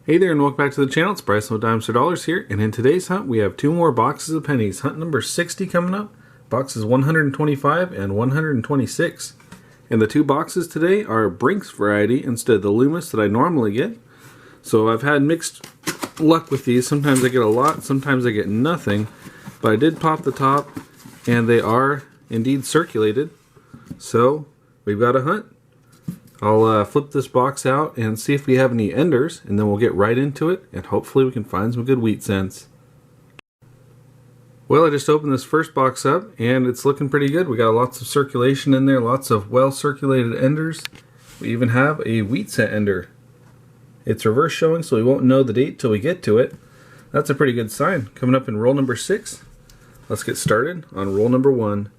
Hey there and welcome back to the channel. It's Bryson with Dimes for Dollars here, and in today's hunt we have two more boxes of pennies. Hunt number 60 coming up, boxes 125 and 126. And the two boxes today are Brink's variety instead of the Loomis that I normally get. So I've had mixed luck with these. Sometimes I get a lot, sometimes I get nothing. But I did pop the top and they are indeed circulated. So we've got a hunt. I'll flip this box out and see if we have any enders, and then we'll get right into it, and hopefully we can find some good wheat cents. Well, I just opened this first box up, and it's looking pretty good. We got lots of circulation in there, lots of well-circulated enders. We even have a wheat cent ender. It's reverse showing, so we won't know the date till we get to it. That's a pretty good sign. Coming up in roll number 6. Let's get started on roll number 1.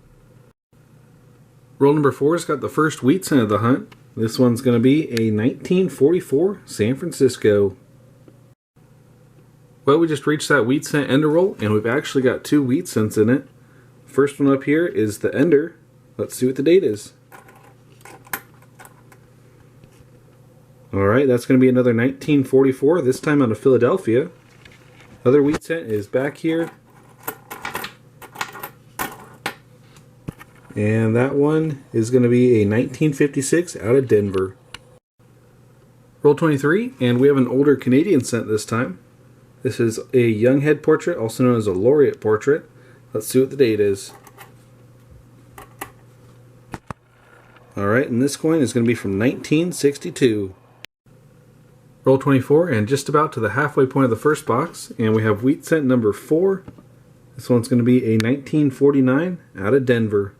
Roll number 4's got the first wheat cent of the hunt. This one's going to be a 1944 San Francisco. Well, we just reached that wheat cent ender roll, and we've actually got two wheat cents in it. First one up here is the ender. Let's see what the date is. Alright, that's going to be another 1944, this time out of Philadelphia. Other wheat cent is back here. And that one is going to be a 1956 out of Denver. Roll 23, and we have an older Canadian cent this time. This is a young head portrait, also known as a laureate portrait. Let's see what the date is. Alright, and this coin is going to be from 1962. Roll 24, and just about to the halfway point of the first box, and we have wheat cent number 4. This one's going to be a 1949 out of Denver.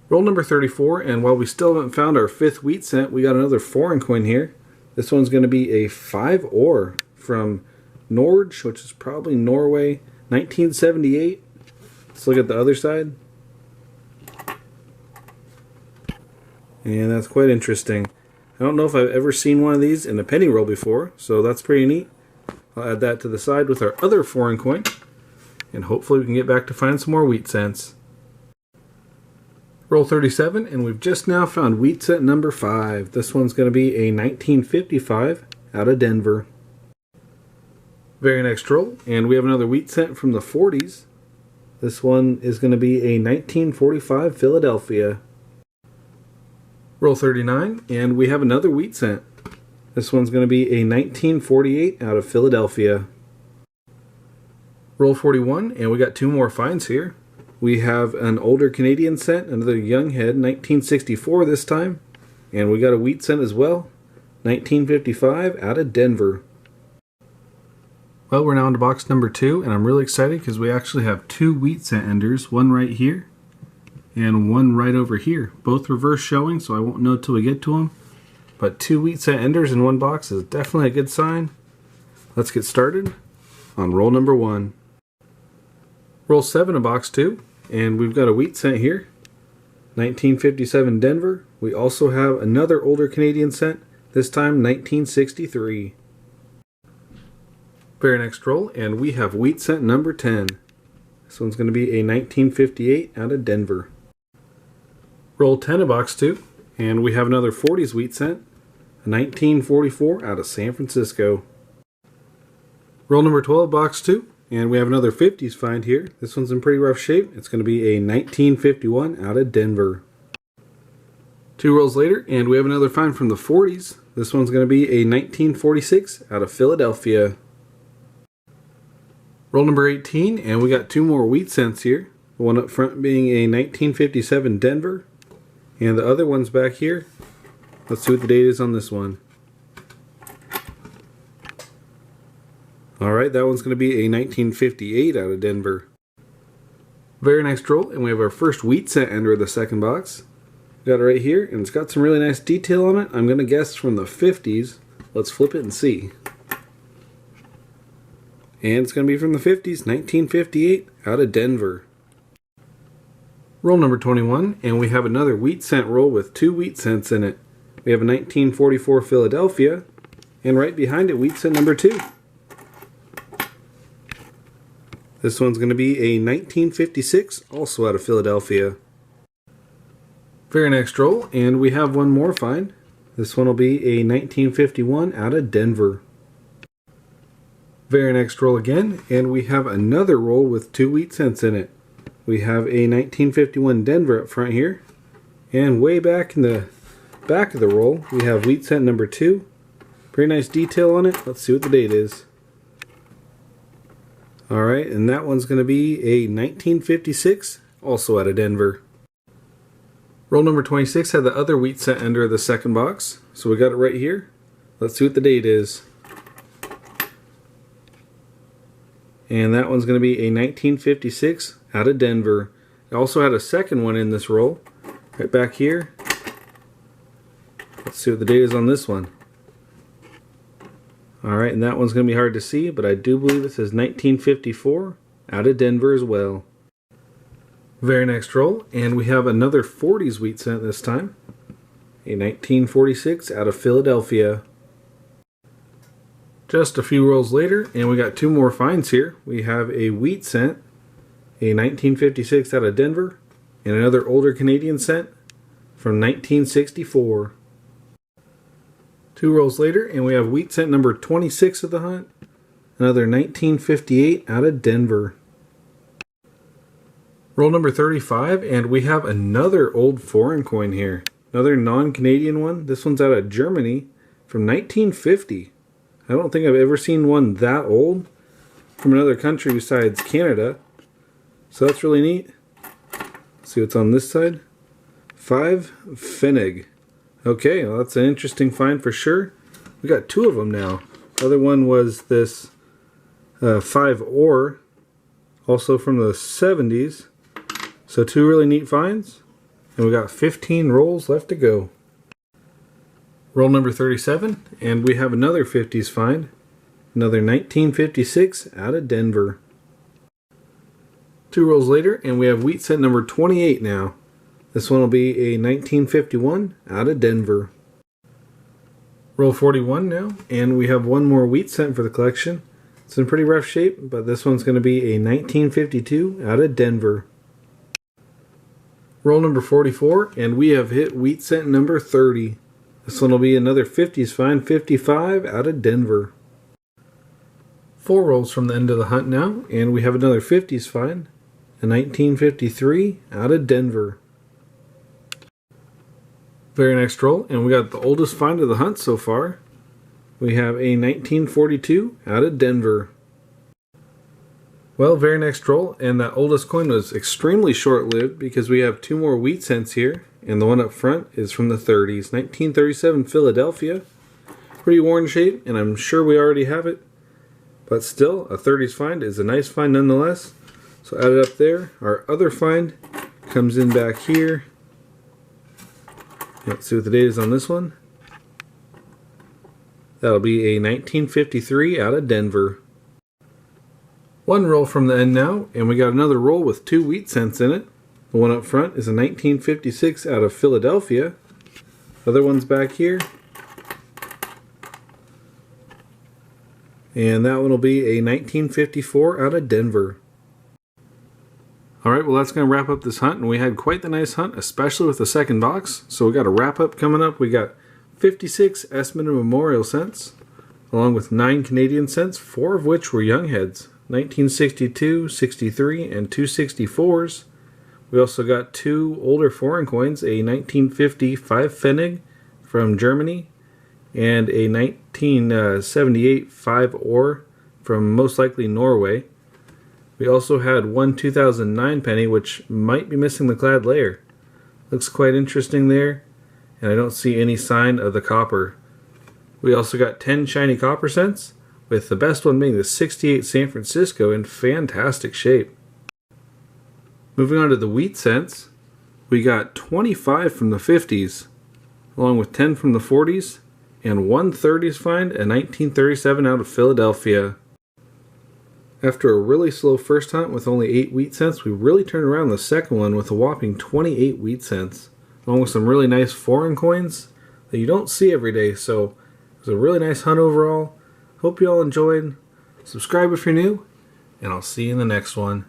Roll number 34, and while we still haven't found our fifth wheat cent, we got another foreign coin here. This one's going to be a 5 ore from Norge, which is probably Norway, 1978. Let's look at the other side. And that's quite interesting. I don't know if I've ever seen one of these in a penny roll before, so that's pretty neat. I'll add that to the side with our other foreign coin, and hopefully we can get back to find some more wheat cents. Roll 37, and we've just now found wheat cent number 5. This one's going to be a 1955 out of Denver. Very next roll, and we have another wheat cent from the 40s. This one is going to be a 1945 Philadelphia. Roll 39, and we have another wheat cent. This one's going to be a 1948 out of Philadelphia. Roll 41, and we got two more finds here. We have an older Canadian cent, another young head, 1964 this time. And we got a wheat cent as well, 1955 out of Denver. Well, we're now into box number 2, and I'm really excited because we actually have two wheat cent enders, one right here and one right over here. Both reverse showing, so I won't know till we get to them. But two wheat cent enders in one box is definitely a good sign. Let's get started on roll number 1. Roll 7 of box 2, and we've got a wheat cent here, 1957 Denver. We also have another older Canadian cent, this time 1963. Very next roll, and we have wheat cent number 10. This one's going to be a 1958 out of Denver. Roll 10 of box 2, and we have another 40s wheat cent, a 1944 out of San Francisco. Roll number 12 of box 2. And we have another 50s find here. This one's in pretty rough shape. It's going to be a 1951 out of Denver. Two rolls later, and we have another find from the 40s. This one's going to be a 1946 out of Philadelphia. Roll number 18, and we got two more wheat cents here. The one up front being a 1957 Denver, and the other one's back here. Let's see what the date is on this one. Alright, that one's going to be a 1958 out of Denver. Very next roll, and we have our first wheat cent ender of the second box. Got it right here, and it's got some really nice detail on it. I'm going to guess from the 50s. Let's flip it and see. And it's going to be from the 50s, 1958 out of Denver. Roll number 21, and we have another wheat cent roll with two wheat cents in it. We have a 1944 Philadelphia, and right behind it, wheat cent number 2. This one's going to be a 1956, also out of Philadelphia. Very next roll, and we have one more find. This one will be a 1951 out of Denver. Very next roll again, and we have another roll with 2 wheat cents in it. We have a 1951 Denver up front here, and way back in the back of the roll we have wheat cent number 2. Pretty nice detail on it. Let's see what the date is. Alright, and that one's going to be a 1956, also out of Denver. Roll number 26 had the other wheat cent under the second box, so we got it right here. Let's see what the date is. And that one's going to be a 1956 out of Denver. It also had a second one in this roll, right back here. Let's see what the date is on this one. Alright, and that one's going to be hard to see, but I do believe it says 1954 out of Denver as well. Very next roll, and we have another 40s wheat cent this time. A 1946 out of Philadelphia. Just a few rolls later, and we got 2 more finds here. We have a wheat cent, a 1956 out of Denver, and another older Canadian cent from 1964. 2 rolls later, and we have wheat cent number 26 of the hunt, another 1958 out of Denver. Roll number 35, and we have another old foreign coin here. Another non-Canadian one. This one's out of Germany from 1950. I don't think I've ever seen one that old from another country besides Canada. So that's really neat. Let's see what's on this side. 5 Pfennig. Okay, well that's an interesting find for sure. We got 2 of them now. The other one was this 5 Ore, also from the 70s. So 2 really neat finds, and we got 15 rolls left to go. Roll number 37, and we have another 50s find, another 1956 out of Denver. 2 rolls later, and we have wheat cent number 28 now. This one will be a 1951 out of Denver. Roll 41 now, and we have one more wheat cent for the collection. It's in pretty rough shape, but this one's going to be a 1952 out of Denver. Roll number 44, and we have hit wheat cent number 30. This one will be another 50s find, 55 out of Denver. 4 rolls from the end of the hunt now, and we have another 50s find, a 1953 out of Denver. Very next roll, and we got the oldest find of the hunt so far. We have a 1942 out of Denver. Well, very next roll, and that oldest coin was extremely short-lived because we have 2 more wheat cents here, and the one up front is from the 30s. 1937 Philadelphia. Pretty worn shape, and I'm sure we already have it. But still, a 30s find is a nice find nonetheless. So add it up there. Our other find comes in back here. Let's see what the date is on this one. That'll be a 1953 out of Denver. 1 roll from the end now, and we got another roll with 2 wheat cents in it. The one up front is a 1956 out of Philadelphia. The other one's back here. And that one will be a 1954 out of Denver. Alright, well that's going to wrap up this hunt, and we had quite the nice hunt, especially with the second box. So we got a wrap up coming up. We got 56 Esmond Memorial cents, along with 9 Canadian cents, 4 of which were young heads. 1962, 63, and 264s. We also got 2 older foreign coins, a 1955 Pfennig from Germany, and a 1978 5 Ore from most likely Norway. We also had 1 2009 penny, which might be missing the clad layer. Looks quite interesting there, and I don't see any sign of the copper. We also got 10 shiny copper cents, with the best one being the 68 San Francisco in fantastic shape. Moving on to the wheat cents, we got 25 from the 50s, along with 10 from the 40s, and 1 30s find, a 1937 out of Philadelphia. After a really slow first hunt with only 8 wheat cents, we really turned around the second one with a whopping 28 wheat cents, along with some really nice foreign coins that you don't see every day, so it was a really nice hunt overall. Hope you all enjoyed. Subscribe if you're new, and I'll see you in the next one.